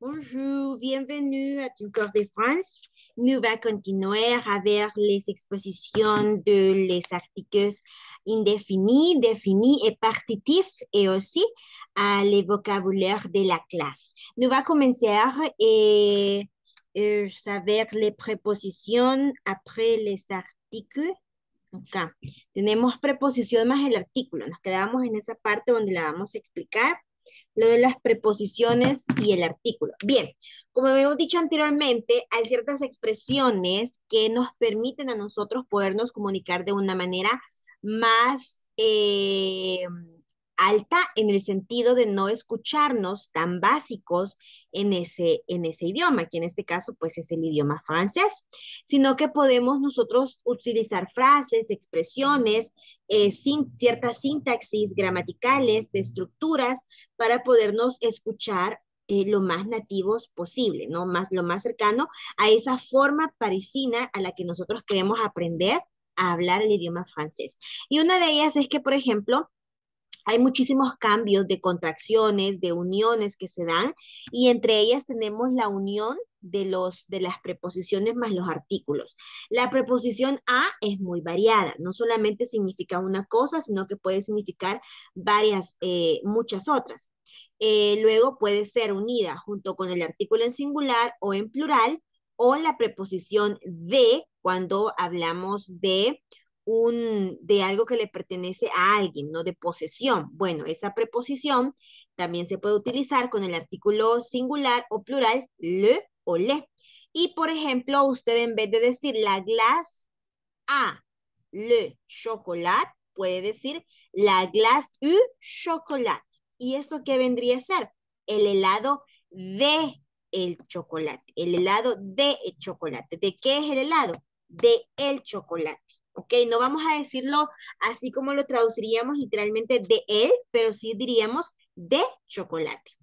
Bonjour, bienvenue à ton cours de France. Nous allons continuer avec les expositions de les articles indéfinis, définis et partitifs et aussi les vocabulaires de la classe. Nous allons commencer avec les prépositions après les articles. Acá tenemos preposición más el artículo. Nos quedamos en esa parte donde la vamos a explicar lo de las preposiciones y el artículo. Bien, como habíamos dicho anteriormente, hay ciertas expresiones que nos permiten a nosotros podernos comunicar de una manera más alta en el sentido de no escucharnos tan básicos en ese idioma, que en este caso pues es el idioma francés, sino que podemos nosotros utilizar frases, expresiones, sin ciertas sintaxis gramaticales, de estructuras, para podernos escuchar lo más nativos posible, ¿no? Lo más cercano a esa forma parisina a la que nosotros queremos aprender a hablar el idioma francés. Y una de ellas es que, por ejemplo, hay muchísimos cambios de contracciones, de uniones que se dan, y entre ellas tenemos la unión de las preposiciones más los artículos. La preposición a es muy variada, no solamente significa una cosa, sino que puede significar muchas otras. Luego puede ser unida junto con el artículo en singular o en plural, o la preposición de cuando hablamos de algo que le pertenece a alguien, ¿no? De posesión. Bueno, esa preposición también se puede utilizar con el artículo singular o plural, le o le. Y, por ejemplo, usted en vez de decir la glace a le chocolat, puede decir la glace u chocolat. ¿Y esto qué vendría a ser? El helado de el chocolate. El helado de el chocolate. ¿De qué es el helado? De el chocolate. ¿Ok? No vamos a decirlo así como lo traduciríamos literalmente de él, pero sí diríamos de chocolate.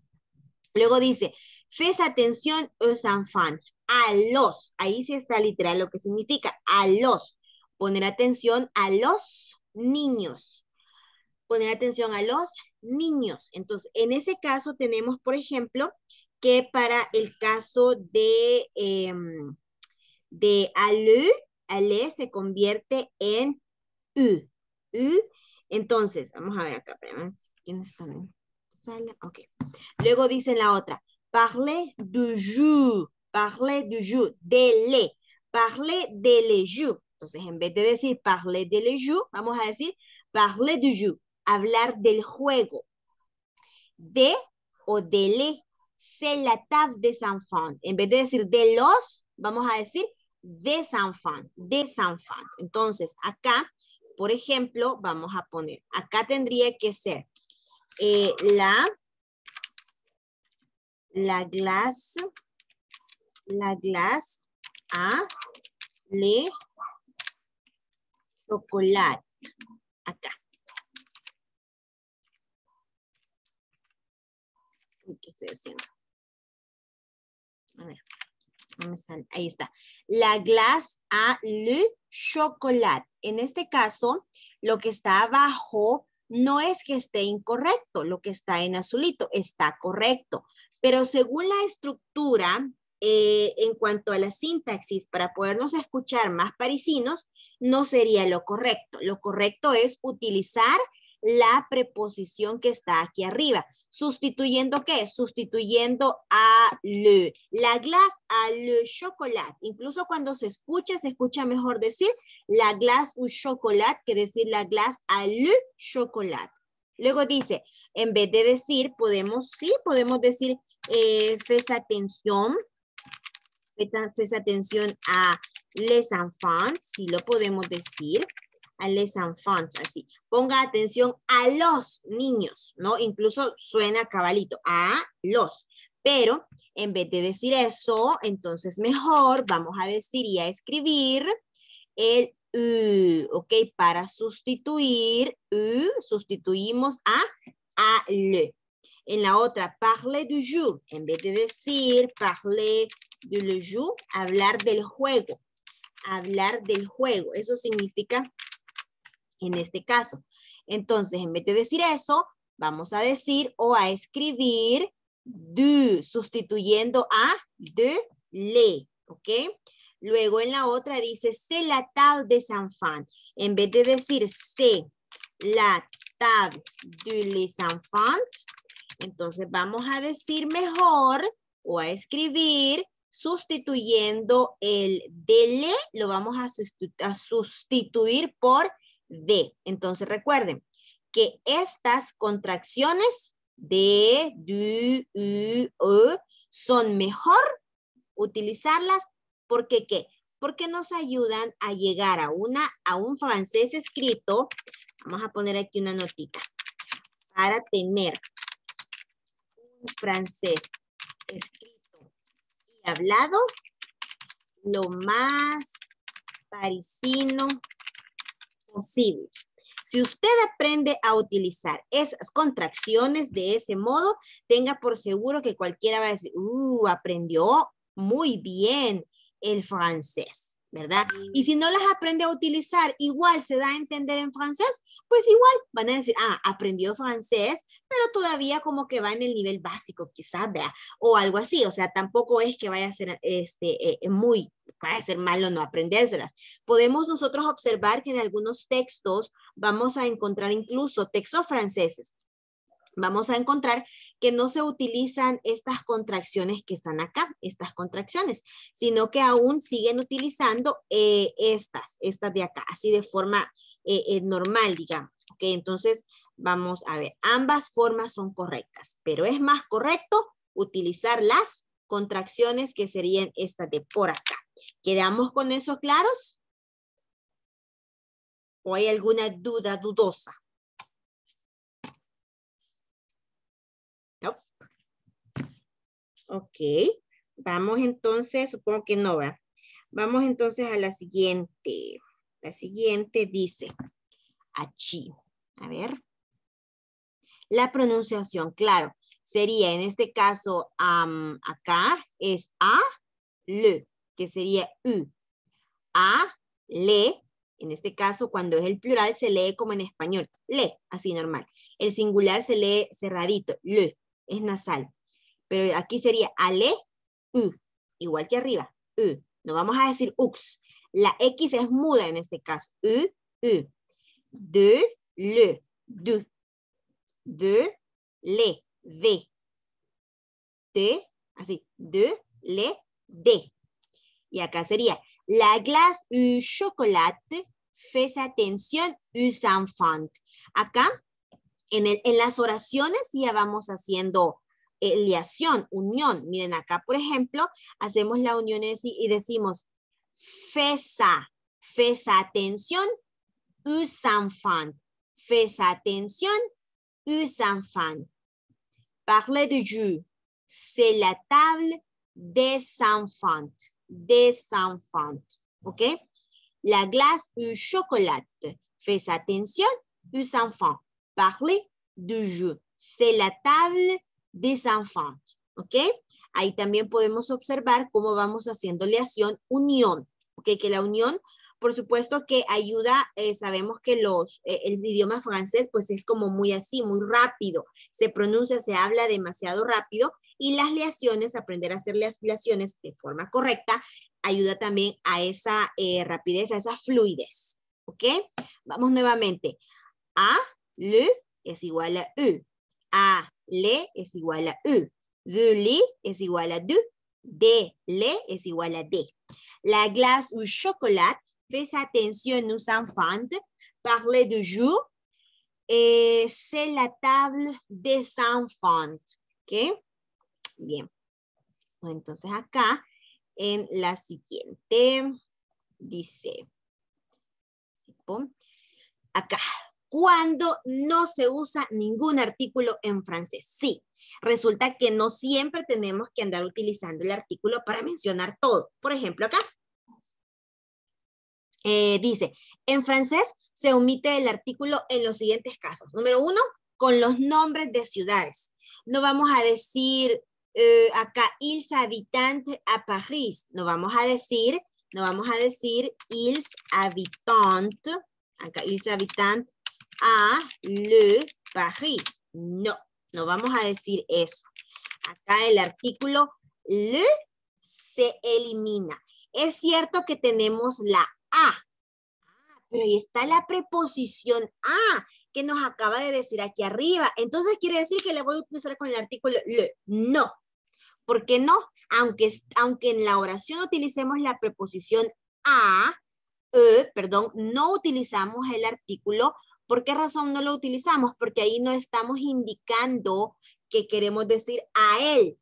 Luego dice, fais attention aux enfants, a los, ahí sí está literal lo que significa, a los, poner atención a los niños, poner atención a los niños. Entonces, en ese caso tenemos, por ejemplo, que para el caso de ale se convierte en u. U. Entonces, vamos a ver acá, ¿quiénes están en sala? Ok. Luego dice la otra, parler du jour, parler de le jour. Entonces, en vez de decir parler de le jour, vamos a decir parler du jour, hablar del juego. De o de le, c'est la table des enfants. En vez de decir de los, vamos a decir des enfants, des enfants. Entonces, acá, por ejemplo, vamos a poner, acá tendría que ser la glace a le chocolat. Acá. ¿Qué estoy haciendo? A ver, no me sale. Ahí está. La glace a le chocolat. En este caso, lo que está abajo no es que esté incorrecto. Lo que está en azulito está correcto. Pero según la estructura, en cuanto a la sintaxis, para podernos escuchar más parisinos, no sería lo correcto. Lo correcto es utilizar la preposición que está aquí arriba. ¿Sustituyendo qué? Sustituyendo a le. La glace a le chocolat. Incluso cuando se escucha mejor decir la glace au chocolat que decir la glace a le chocolat. Luego dice, en vez de decir, podemos decir fais attention a les enfants, sí lo podemos decir, a les enfants, así. Ponga atención a los niños, ¿no? Incluso suena cabalito, a los. Pero en vez de decir eso, entonces mejor vamos a decir y a escribir el ¿ok? Para sustituir, sustituimos a le. En la otra, parler du jour, en vez de decir parler du le jour, hablar del juego. Hablar del juego, eso significa en este caso. Entonces, en vez de decir eso, vamos a decir o a escribir du, sustituyendo a de, le, ¿ok? Luego en la otra dice, c'est la table des enfants. En vez de decir, c'est la table de les enfants, entonces vamos a decir mejor o a escribir sustituyendo el de le, lo vamos a sustituir por de. Entonces recuerden que estas contracciones de, du, u, son mejor utilizarlas porque ¿qué? Porque nos ayudan a llegar a un francés escrito. Vamos a poner aquí una notita. Para tener un francés escrito y hablado lo más parisino posible. Si usted aprende a utilizar esas contracciones de ese modo, tenga por seguro que cualquiera va a decir, aprendió muy bien el francés, ¿verdad? Y si no las aprende a utilizar, igual se da a entender en francés, pues igual van a decir, aprendió francés, pero todavía como que va en el nivel básico, quizás, vea, o algo así. O sea, tampoco es que vaya a ser vaya a ser malo no aprendérselas. Podemos nosotros observar que en algunos textos vamos a encontrar incluso textos franceses. Vamos a encontrar que no se utilizan estas contracciones que están acá, estas contracciones, sino que aún siguen utilizando estas de acá, así de forma normal, digamos. ¿Ok? Entonces, vamos a ver, ambas formas son correctas, pero es más correcto utilizar las contracciones que serían estas de por acá. ¿Quedamos con eso claros? ¿O hay alguna duda dudosa? No. Ok. Vamos entonces, supongo que no va. Vamos entonces a la siguiente. La siguiente dice, allí. A ver. La pronunciación, claro, sería en este caso, acá es a, le, que sería u. A, le, en este caso, cuando es el plural, se lee como en español, le, así normal. El singular se lee cerradito, le, es nasal. Pero aquí sería ale, u, igual que arriba, u. No vamos a decir ux. La X es muda en este caso, u, u. De, le, du. De, le, de, así, de, le, de. Y acá sería, la glace au chocolate fait attention aux enfants. Acá, en las oraciones ya vamos haciendo liación, unión. Miren acá, por ejemplo, hacemos la unión y decimos, fais attention aux enfants. Fais attention aux enfants. Parlez de jeu. C'est la table des enfants. Des enfants. ¿Ok? La glace au chocolate. Fais attention aux enfants. Parlez de jeu. C'est la table des enfants. ¿Ok? Ahí también podemos observar cómo vamos haciendo liación, unión. ¿Ok? Que la unión, por supuesto que ayuda, sabemos que el idioma francés pues es como muy así, muy rápido. Se pronuncia, se habla demasiado rápido y las liaciones, aprender a hacer las liaciones de forma correcta, ayuda también a esa rapidez, a esa fluidez. ¿Ok? Vamos nuevamente. A, le es igual a U. A, le es igual a U. De, le es igual a de, le es igual a de. La glace au chocolat, fais attention aux enfants, parlez de jeu, c'est la table des enfants. ¿Ok? Bien. Entonces acá, en la siguiente, dice, acá, cuando no se usa ningún artículo en francés. Sí, resulta que no siempre tenemos que andar utilizando el artículo para mencionar todo. Por ejemplo, acá, dice, en francés se omite el artículo en los siguientes casos. Número 1, con los nombres de ciudades. No vamos a decir acá, ils habitent à Paris. No vamos a decir ils habitent, acá, ils habitent à le Paris. No, no vamos a decir eso. Acá el artículo le se elimina. Es cierto que tenemos la a, pero ahí está la preposición a, que nos acaba de decir aquí arriba. Entonces quiere decir que le voy a utilizar con el artículo le. No. ¿Por qué no? Aunque en la oración utilicemos la preposición a, perdón, no utilizamos el artículo. ¿Por qué razón no lo utilizamos? Porque ahí no estamos indicando que queremos decir a él,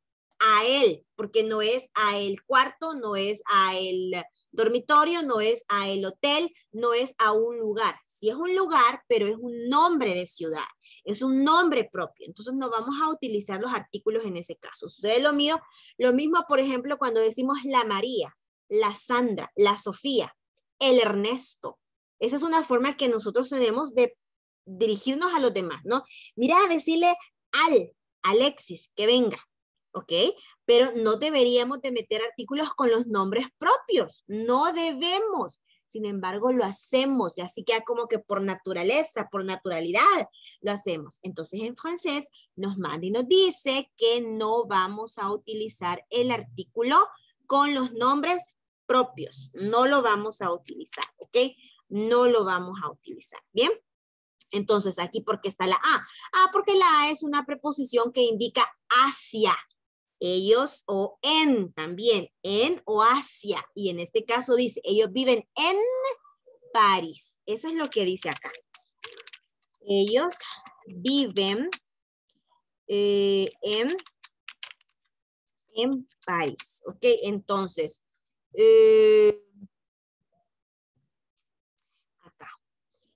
porque no es a el cuarto, no es a el dormitorio, no es a el hotel, no es a un lugar. Sí es un lugar, pero es un nombre de ciudad, es un nombre propio. Entonces no vamos a utilizar los artículos en ese caso. Sucede lo mismo, por ejemplo, cuando decimos la María, la Sandra, la Sofía, el Ernesto. Esa es una forma que nosotros tenemos de dirigirnos a los demás, ¿no? Mira, decirle al Alexis que venga, ¿ok? Pero no deberíamos de meter artículos con los nombres propios, no debemos. Sin embargo, lo hacemos y así queda como que por naturaleza, por naturalidad, lo hacemos. Entonces, en francés nos manda y nos dice que no vamos a utilizar el artículo con los nombres propios. No lo vamos a utilizar, ¿ok? No lo vamos a utilizar, ¿bien? Entonces, aquí, ¿por qué está la A? Ah, porque la A es una preposición que indica hacia. Ellos o en también, en o hacia. Y en este caso dice, ellos viven en París. Eso es lo que dice acá. Ellos viven en París. Ok, entonces, acá.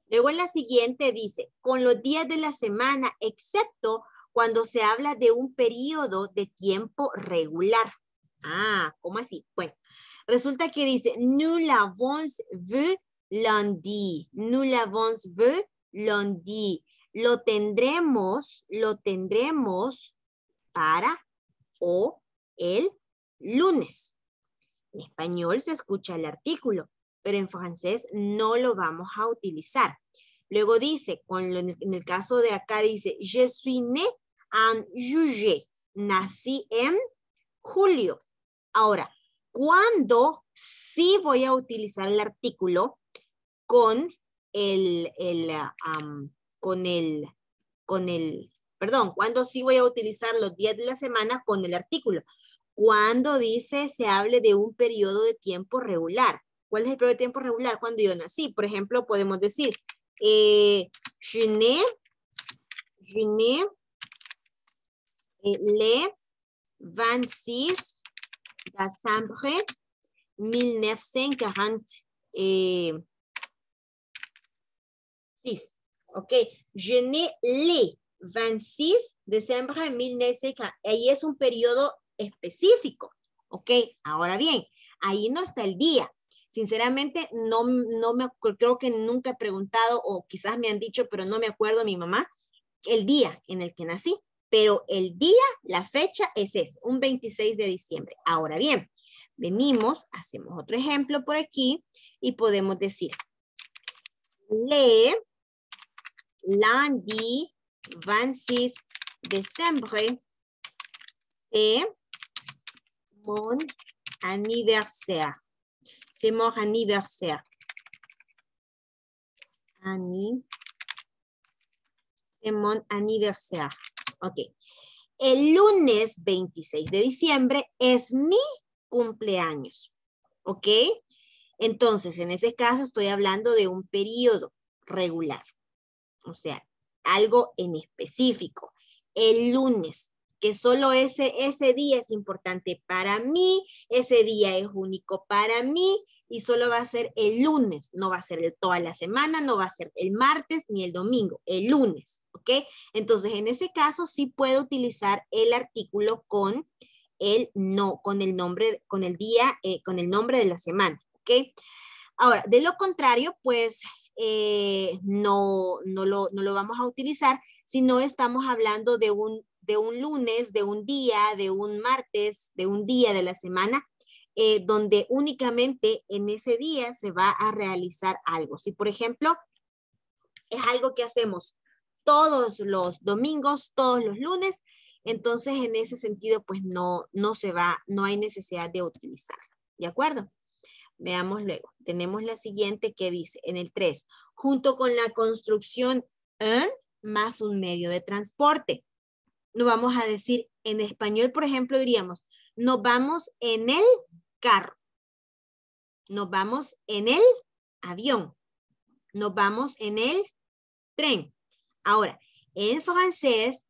Luego en la siguiente dice, con los días de la semana, excepto cuando se habla de un periodo de tiempo regular. Ah, ¿cómo así? Bueno, resulta que dice, nous l'avons vu lundi. Nous l'avons vu lundi. Lo tendremos para o el lunes. En español se escucha el artículo, pero en francés no lo vamos a utilizar. Luego dice, en el caso de acá dice, je suis né en juillet. Nací en julio. Ahora, ¿cuándo sí voy a utilizar el artículo con perdón, ¿cuándo sí voy a utilizar los días de la semana con el artículo? Cuando dice se hable de un periodo de tiempo regular. ¿Cuál es el periodo de tiempo regular? Cuando yo nací. Por ejemplo, podemos decir, je né le 26 décembre 1946. Ok, je né le 26 décembre 1940. Ahí es un periodo específico. Ok, ahora bien, ahí no está el día. Sinceramente, creo que nunca he preguntado, o quizás me han dicho, pero no me acuerdo mi mamá, el día en el que nací. Pero el día, la fecha es ese, un 26 de diciembre. Ahora bien, venimos, hacemos otro ejemplo por aquí y podemos decir, lundi 26 décembre, c'est mon anniversaire. C'est mon anniversaire. C'est mon anniversaire. Ok. El lunes 26 de diciembre es mi cumpleaños. ¿Ok? Entonces, en ese caso estoy hablando de un periodo regular. O sea, algo en específico. El lunes, que solo ese día es importante para mí, ese día es único para mí y solo va a ser el lunes, no va a ser toda la semana, no va a ser el martes ni el domingo, el lunes, ¿ok? Entonces, en ese caso sí puedo utilizar el artículo con el nombre, con el día, con el nombre de la semana, ¿ok? Ahora, de lo contrario, pues no lo vamos a utilizar si no estamos hablando de un lunes, de un día, de un martes, de un día de la semana, donde únicamente en ese día se va a realizar algo. Si, por ejemplo, es algo que hacemos todos los domingos, todos los lunes, Entonces, en ese sentido, pues no se va, no hay necesidad de utilizarlo. ¿De acuerdo? Veamos luego. Tenemos la siguiente que dice en el 3, junto con la construcción un más un medio de transporte. No vamos a decir en español, por ejemplo, diríamos, nos vamos en el carro, nos vamos en el avión, nos vamos en el tren. Ahora, en francés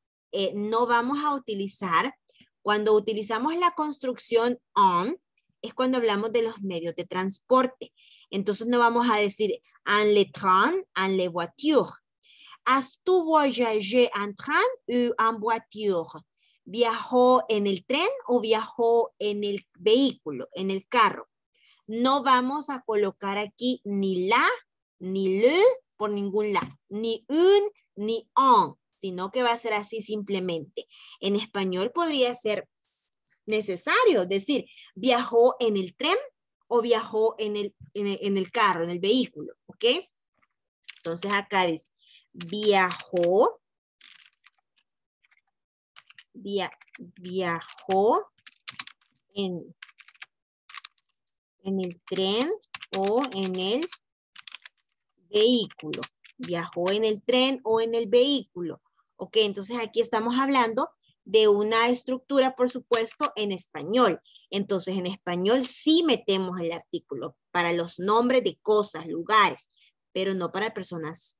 no vamos a utilizar, cuando utilizamos la construcción en, es cuando hablamos de los medios de transporte. Entonces no vamos a decir en le train, en les voitures. Has-tu voyagé en train o en voiture? ¿Viajó en el tren o viajó en el vehículo, en el carro? No vamos a colocar aquí ni la, ni le, por ningún lado, ni un, ni on, sino que va a ser así simplemente. En español podría ser necesario decir, ¿viajó en el tren o viajó en el carro, en el vehículo? ¿Ok? Entonces acá dice, viajó en el tren o en el vehículo. Viajó en el tren o en el vehículo. Ok, entonces aquí estamos hablando de una estructura, por supuesto, en español. Entonces, en español sí metemos el artículo para los nombres de cosas, lugares, pero no para personas,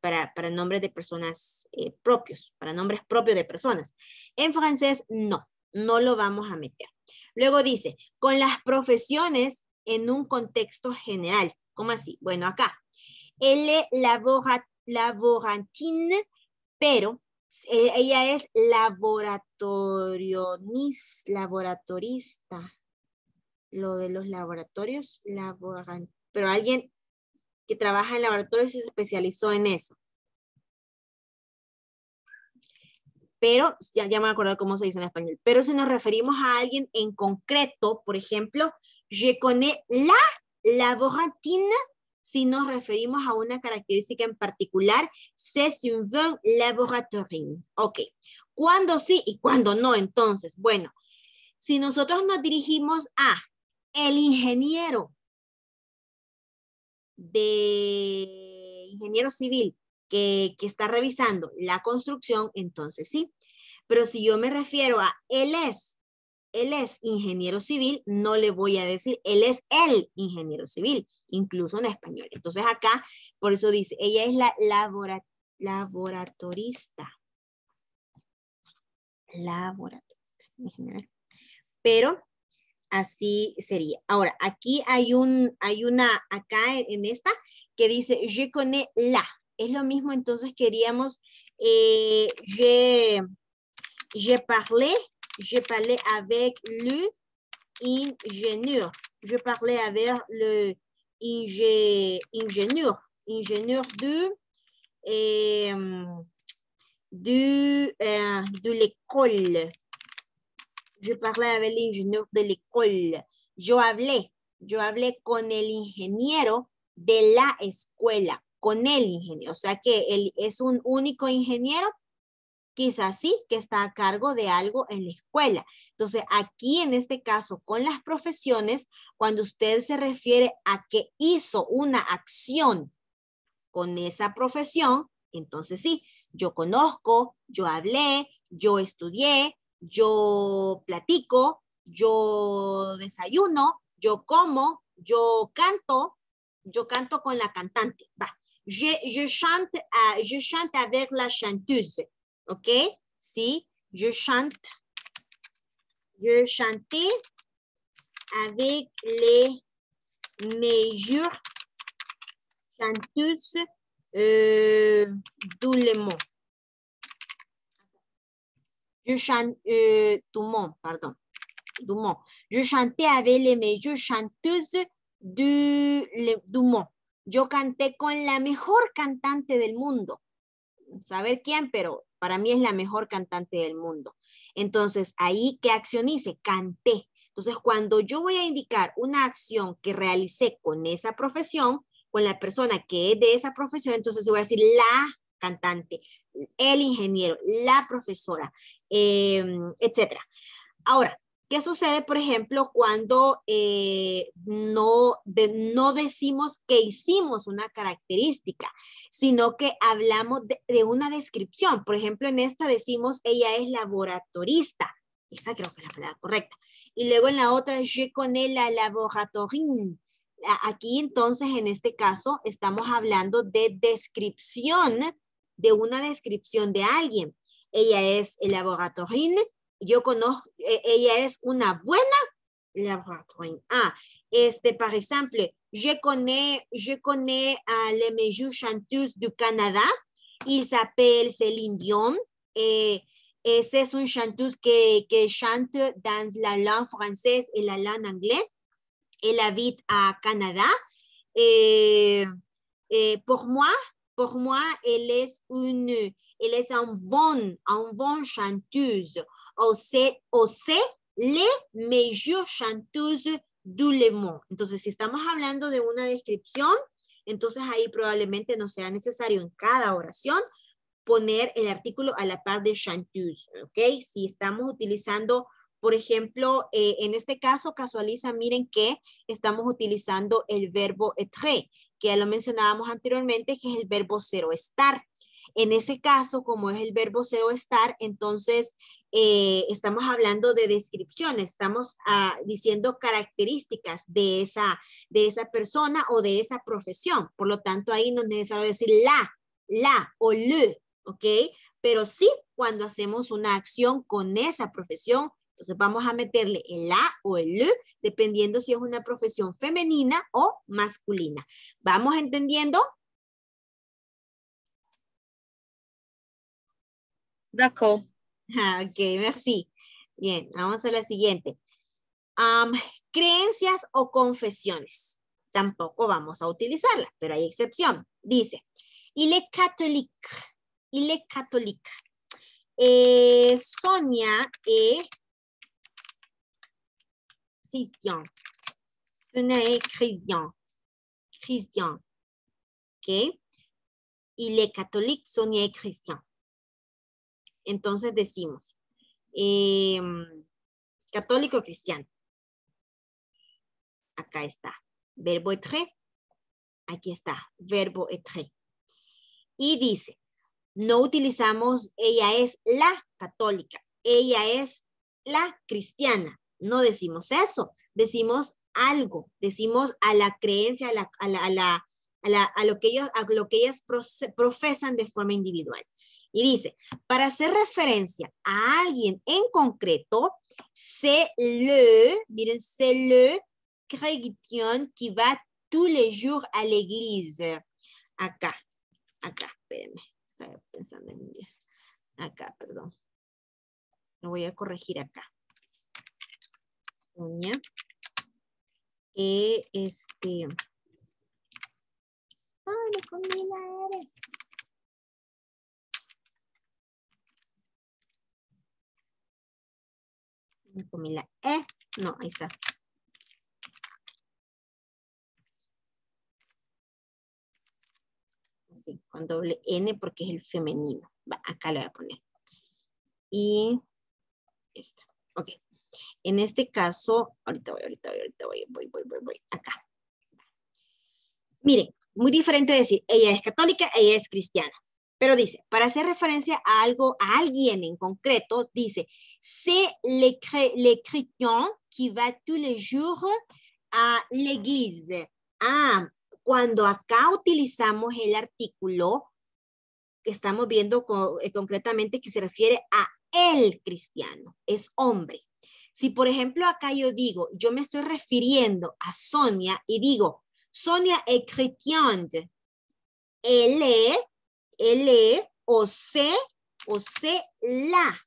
para nombres de personas propios, para nombres propios de personas. En francés, no lo vamos a meter. Luego dice, con las profesiones en un contexto general. ¿Cómo así? Bueno, acá, elle laborantine, pero ella es laboratorista. Lo de los laboratorios, pero alguien que trabaja en laboratorios y se especializó en eso. Pero, ya me acuerdo cómo se dice en español, pero si nos referimos a alguien en concreto, por ejemplo, je connais la laborantine, si nos referimos a una característica en particular, c'est un bon laboratoire. Ok, ¿cuándo sí y cuándo no? Entonces, bueno, si nosotros nos dirigimos a el ingeniero civil que está revisando la construcción, entonces sí. Pero si yo me refiero a él es ingeniero civil, no le voy a decir él es el ingeniero civil, incluso en español. Entonces acá, por eso dice, ella es la laboratorista. Pero así sería. Ahora, aquí hay una, acá en esta, que dice, je connais la. Es lo mismo, entonces queríamos, je parlais avec le ingénieur. Je parlais avec le ingénieur de l'école. Je parlais avec l'ingénieur de l'école. Yo hablé con el ingeniero de la escuela, con el ingeniero. O sea que él es un único ingeniero, quizás sí, que está a cargo de algo en la escuela. Entonces, aquí en este caso, con las profesiones, cuando usted se refiere a que hizo una acción con esa profesión, entonces sí, yo conozco, yo hablé, yo estudié, yo platico, yo desayuno, yo como, yo canto con la cantante. Va. Je chante avec la chanteuse. ¿Ok? Sí, je chantais avec les meilleures chanteuses du monde. Du monde, pardon. Du monde. Je chantais avec les meilleures chanteuses du monde. Yo canté con la mejor cantante del mundo. Saber quién, pero para mí es la mejor cantante del mundo. Entonces, ahí, ¿qué acción hice? Canté. Entonces, cuando yo voy a indicar una acción que realicé con esa profesión, con la persona que es de esa profesión, entonces yo voy a decir la cantante, el ingeniero, la profesora. etcétera. Ahora, ¿qué sucede, por ejemplo, cuando no decimos que hicimos una característica, sino que hablamos de una descripción? Por ejemplo, en esta decimos, ella es laboratorista. Esa creo que es la palabra correcta. Y luego en la otra, je connais la laboratorine. Aquí entonces, en este caso, estamos hablando de descripción, de una descripción de alguien. Ella es el laboratorine. Yo conozco, ella es una buena laboratorine. Par exemple, je connais les meilleures chanteuses du Canada. Il s'appelle Céline Dion. C'est une chanteuse que chante dans la langue française et la langue anglaise. Elle habite à Canada. Pour moi, elle est un bon chanteuse. O sea, les meilleures chanteuses du Le Monde. Entonces, si estamos hablando de una descripción, entonces ahí probablemente no sea necesario en cada oración poner el artículo a la par de chanteuse, ¿ok? Si estamos utilizando, por ejemplo, en este caso, casualiza, miren que estamos utilizando el verbo être, que ya lo mencionábamos anteriormente, que es el verbo cero estar. En ese caso, como es el verbo cero estar, entonces estamos hablando de descripciones, estamos diciendo características de esa persona o de esa profesión. Por lo tanto, ahí no es necesario decir la o le, ¿ok? Pero sí cuando hacemos una acción con esa profesión, entonces vamos a meterle el la o el le, dependiendo si es una profesión femenina o masculina. ¿Vamos entendiendo? D'accord. Ok, merci. Bien, vamos a la siguiente. Creencias o confesiones. Tampoco vamos a utilizarla, pero hay excepción. Dice, il est catholique. Il est catholique. Sonia est chrétien. Sonia est chrétien. Chrétien. Ok. Il est catholique. Sonia est chrétien. Entonces decimos, católico cristiano. Acá está, verbo être. Aquí está, verbo être. Y dice, no utilizamos, ella es la católica, ella es la cristiana. No decimos eso, decimos algo, decimos a la creencia, a lo que ellas profesan de forma individual. Y dice, para hacer referencia a alguien en concreto, miren, c'est le chrétien qui va tous les jours à l'église. Acá, espérenme, estaba pensando en inglés. Acá, perdón. Lo voy a corregir acá. Sonia. Ay, me comí la R. Me comí la E. No, ahí está. Así, con doble N porque es el femenino. Va, acá le voy a poner. Y esta. Ok. En este caso, ahorita voy. Acá. Miren, muy diferente decir, ella es católica, ella es cristiana. Pero dice, para hacer referencia a algo, a alguien en concreto, dice, c'est le chrétien qui va tous les jours a l'église. Cuando acá utilizamos el artículo, que estamos viendo concretamente que se refiere a el cristiano, es hombre. Si por ejemplo acá yo digo, yo me estoy refiriendo a Sonia y digo, Sonia est chrétienne, elle est, o c'est la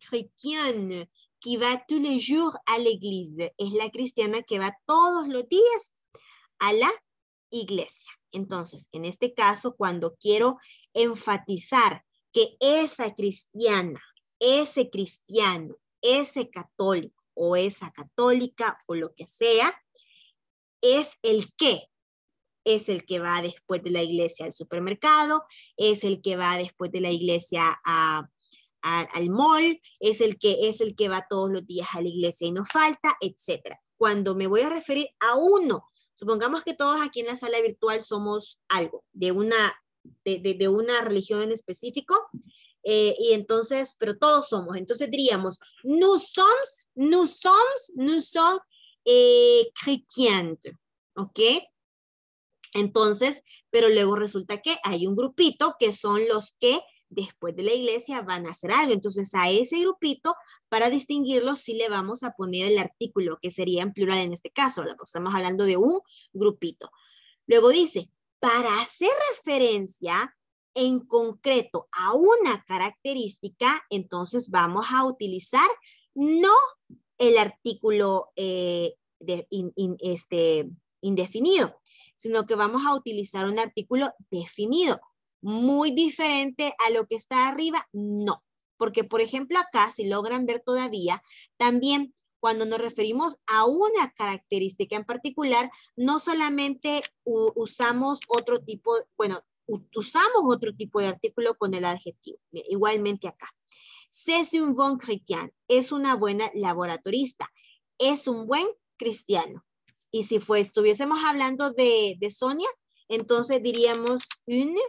chrétienne qui va tous les jours à l'église. Es la cristiana que va todos los días a la iglesia. Entonces, en este caso, cuando quiero enfatizar que esa cristiana, ese cristiano, ese católico o esa católica o lo que sea, es el qué. es el que va después de la iglesia al supermercado, es el que va después de la iglesia al mall, es el que va todos los días a la iglesia y no falta, etcétera. Cuando me voy a referir a uno, supongamos que todos aquí en la sala virtual somos algo, de una religión en específico, y entonces, pero todos somos, entonces diríamos, nous sommes chrétiens, ¿ok? Entonces, pero luego resulta que hay un grupito que son los que después de la iglesia van a hacer algo. Entonces, a ese grupito, para distinguirlo, sí le vamos a poner el artículo, que sería en plural en este caso, porque estamos hablando de un grupito. Luego dice, para hacer referencia en concreto a una característica, entonces vamos a utilizar no el artículo indefinido, sino que vamos a utilizar un artículo definido. Muy diferente a lo que está arriba, no. Porque, por ejemplo, acá, si logran ver todavía, también cuando nos referimos a una característica en particular, no solamente usamos otro tipo, bueno, usamos otro tipo de artículo con el adjetivo. Igualmente acá. C'est un bon chrétien. Es una buena laboratorista. Es un buen cristiano. Y si estuviésemos hablando de Sonia, entonces diríamos une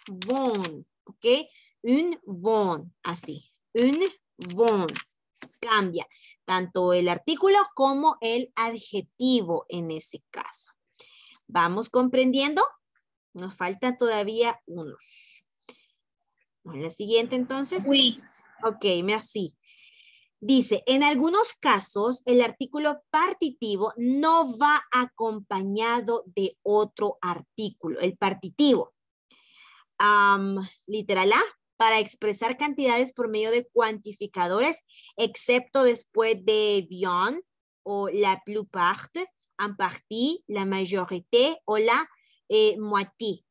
bonne, ¿ok? Une bonne, así. Une bonne. Cambia tanto el artículo como el adjetivo en ese caso. ¿Vamos comprendiendo? Nos faltan todavía unos. La siguiente entonces. Oui. Ok, merci. Dice, en algunos casos el artículo partitivo no va acompañado de otro artículo, el partitivo. Literal A, para expresar cantidades por medio de cuantificadores, excepto después de bien o la plupart, en partie, la majorité o la moitié.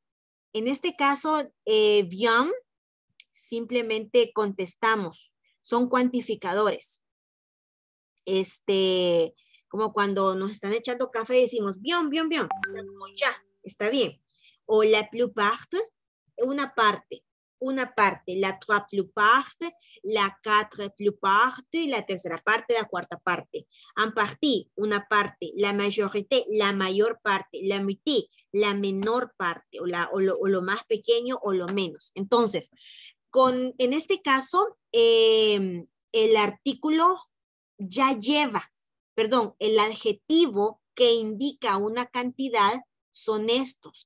En este caso, bien, simplemente contestamos. Son cuantificadores. Como cuando nos están echando café y decimos, bien, bien, bien. O sea, como ya, está bien. O la plupart, una parte, la trois plupart, la quatre plupart, la tercera parte, la cuarta parte. En partie, una parte, la majorité, la mayor parte, la moitié, la menor parte, o lo más pequeño o lo menos. Entonces, en este caso, el artículo ya lleva, el adjetivo que indica una cantidad son estos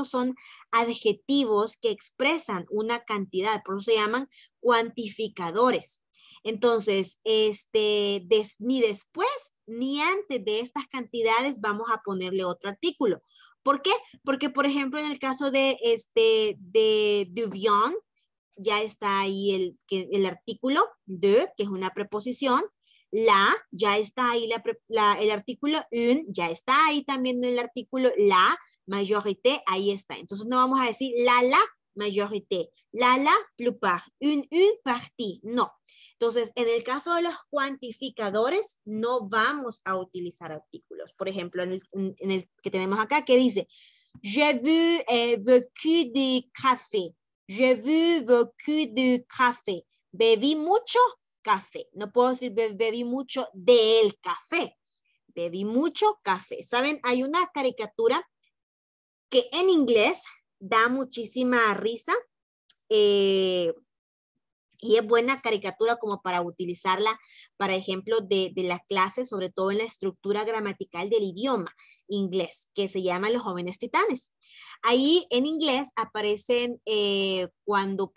son adjetivos que expresan una cantidad, por eso se llaman cuantificadores. Entonces, ni después ni antes de estas cantidades vamos a ponerle otro artículo. ¿Por qué? Porque, por ejemplo, en el caso de bien, ya está ahí el artículo de, que es una preposición. La, ya está ahí el artículo un, ya está ahí también el artículo la, majorité, ahí está. Entonces no vamos a decir la majorité, la plupart, une partie, no. Entonces, en el caso de los cuantificadores, no vamos a utilizar artículos. Por ejemplo, en el que tenemos acá, que dice, j'ai vu beaucoup de café. J'ai vu beaucoup de café. Bebí mucho café. No puedo decir bebí mucho del café. Bebí mucho café. ¿Saben? Hay una caricatura que en inglés da muchísima risa. Y es buena caricatura como para utilizarla, para ejemplo, de la clase, sobre todo en la estructura gramatical del idioma inglés, que se llama Los Jóvenes Titanes. Ahí en inglés aparecen cuando,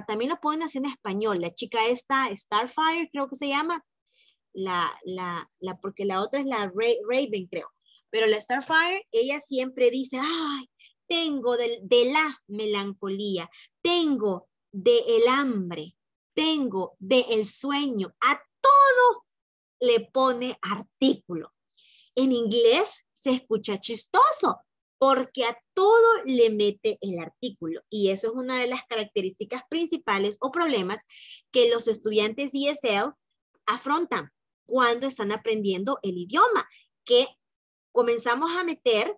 también lo ponen así en español, la chica esta, Starfire, creo que se llama, porque la otra es la Raven, creo. Pero la Starfire, ella siempre dice, ay, tengo de la melancolía, tengo del hambre, tengo del sueño, a todo le pone artículo. En inglés se escucha chistoso porque a todo le mete el artículo y eso es una de las características principales o problemas que los estudiantes ESL afrontan cuando están aprendiendo el idioma, que comenzamos a meter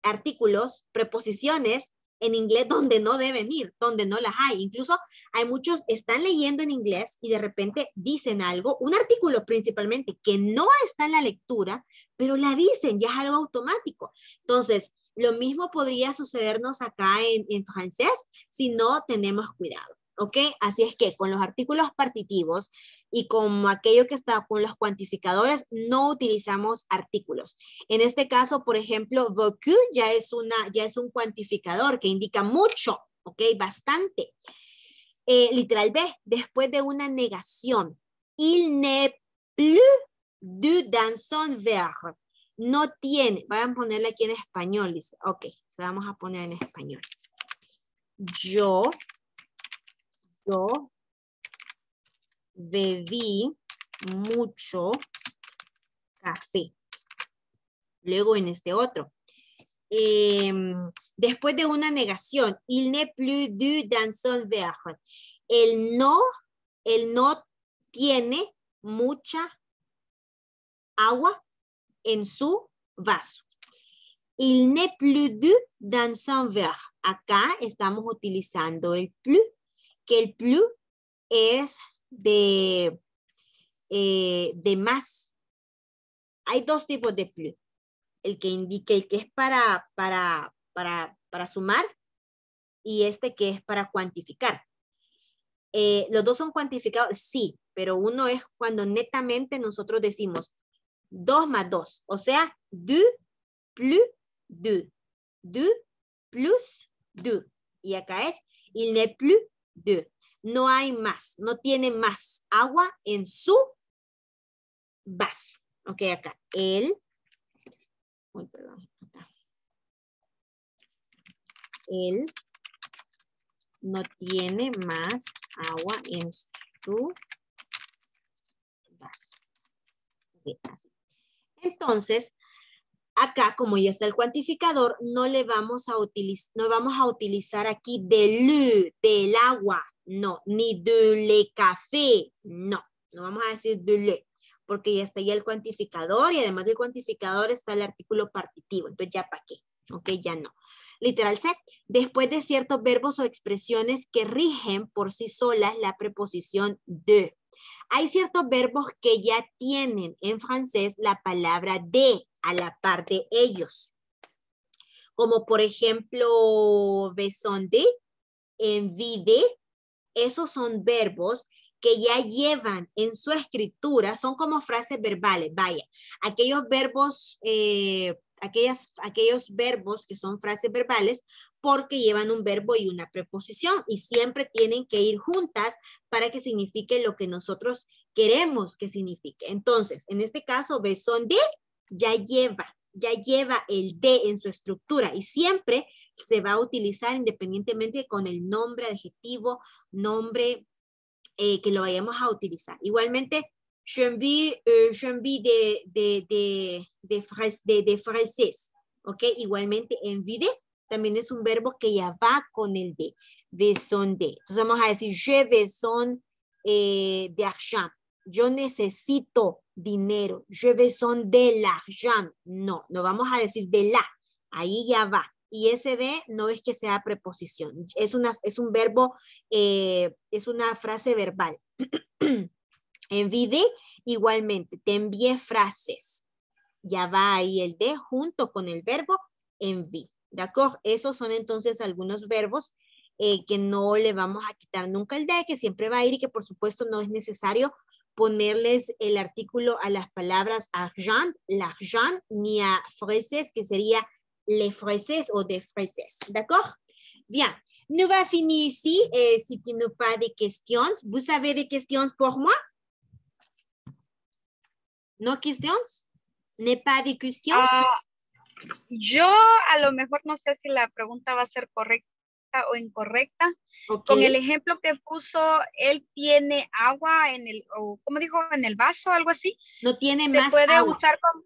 artículos, preposiciones en inglés donde no deben ir, donde no las hay. Incluso hay muchos, están leyendo en inglés y de repente dicen algo, un artículo principalmente que no está en la lectura, pero la dicen, ya es algo automático. Entonces, lo mismo podría sucedernos acá en francés si no tenemos cuidado. ¿Ok? Así es que con los artículos partitivos y con aquello que está con los cuantificadores, no utilizamos artículos. En este caso, por ejemplo, beaucoup ya es un cuantificador que indica mucho, ¿ok? Bastante. Literal B, después de una negación. Il n'est plus du dans son verre. No tiene, vayan a ponerle aquí en español, dice. Ok, se vamos a poner en español. Yo bebí mucho café. Luego en este otro. Después de una negación, il n'est plus du dans son verre. El no tiene mucha agua en su vaso. Il n'est plus du dans son verre. Acá estamos utilizando el plus, que el plus es de más. Hay dos tipos de plus. El que indica, el que es para sumar y este que es para cuantificar. ¿Los dos son cuantificados? Sí, pero uno es cuando netamente nosotros decimos 2 más 2, o sea, 2 plus 2, 2 plus 2. Y acá es, il n'est plus 2. No hay más, no tiene más agua en su vaso. Ok, acá, él no tiene más agua en su vaso. Okay, así. Entonces, acá, como ya está el cuantificador, no vamos a utilizar aquí del agua, no, ni de le café, no vamos a decir de le, porque ya está ya el cuantificador y además del cuantificador está el artículo partitivo, entonces ya para qué, ok, ya no. Literal C, después de ciertos verbos o expresiones que rigen por sí solas la preposición de. Hay ciertos verbos que ya tienen en francés la palabra de a la par de ellos. Como por ejemplo, besoin de, envie de, esos son verbos que ya llevan en su escritura, son como frases verbales, vaya, aquellos verbos, aquellos verbos que son frases verbales porque llevan un verbo y una preposición y siempre tienen que ir juntas para que signifique lo que nosotros queremos que signifique. Entonces, en este caso, besoin de ya lleva el de en su estructura y siempre se va a utilizar independientemente con el nombre, adjetivo, nombre que lo vayamos a utilizar. Igualmente, je envie de fraises, ¿ok? Igualmente, envie de también es un verbo que ya va con el de, besoin de. Entonces vamos a decir, je besoin d'argent. Yo necesito dinero. Je besoin de l'argent. No vamos a decir de la. Ahí ya va. Y ese de no es que sea preposición. Es un verbo, es una frase verbal. Envié de, igualmente, te envié frases. Ya va ahí el de junto con el verbo envié. ¿De acuerdo? Esos son entonces algunos verbos que no le vamos a quitar nunca el de, que siempre va a ir y que por supuesto no es necesario ponerles el artículo a las palabras argent, l'argent, ni a fraises, que sería les fraises o des fraises. D'accord? Bien. Nous va finir ici. Si tu n'as pas de questions, vous avez des questions pour moi? ¿No questions? ¿N'est pas de questions? Yo a lo mejor no sé si la pregunta va a ser correcta o incorrecta. Okay. Con el ejemplo que puso, él tiene agua en el, o ¿cómo dijo? En el vaso, algo así. No tiene se más puede agua. Usar como,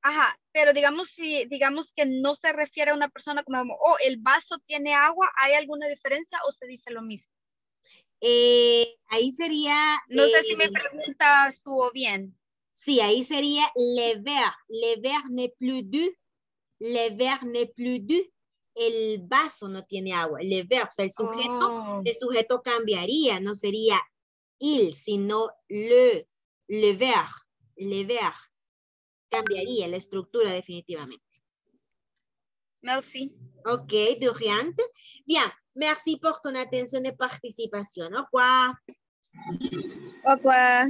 ajá, pero digamos que no se refiere a una persona como, oh, el vaso tiene agua, ¿hay alguna diferencia o se dice lo mismo? Ahí sería... No sé si mi pregunta estuvo bien. Sí, ahí sería le verre n'est plus du Le verre n'est plus d'eau. El vaso no tiene agua. Le verre, o sea, el sujeto cambiaría, no sería il, sino le verre. Le verre. Cambiaría la estructura definitivamente. Merci. Ok, de rien. Bien, merci pour ton attention et participation. Au revoir. Au revoir.